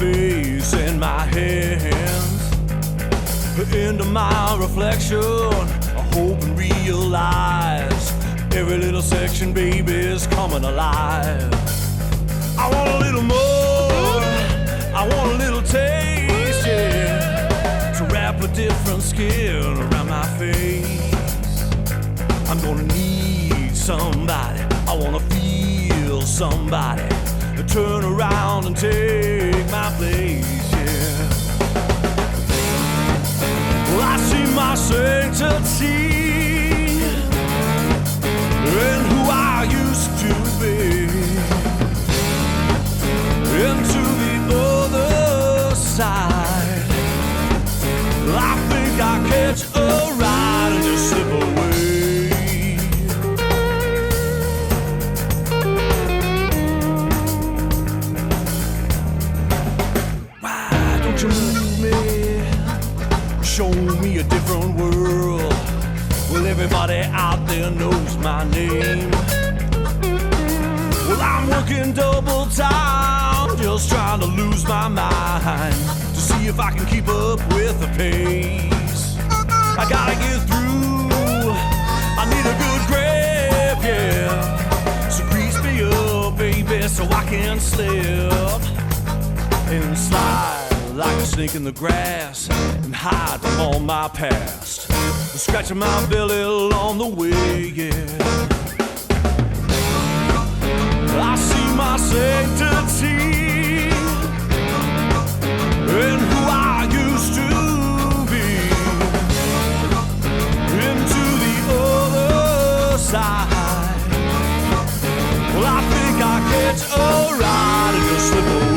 face and my hands into my reflection. I hope and realize every little section, baby, is coming alive. I want a little more, I want a little taste, yeah, to wrap a different skin around my face. I'm gonna need somebody, I wanna feel somebody to turn around and take my place, yeah. Well, I see my sanctity in who I used to be. Into the other side, I think I catch a ride and just slip away. Why don't you move me? Show me a different world. Well, everybody out there knows my name. Well, I'm working double time, just trying to lose my mind to see if I can keep up with the pace. I gotta get through, I need a good grip, yeah. So grease me up, baby, so I can slip and slide like a snake in the grass and hide from all my past, scratching my belly along the way, yeah. I see my sanctity in who I used to be. Into the other side, well, I think I catch a ride and just slip away.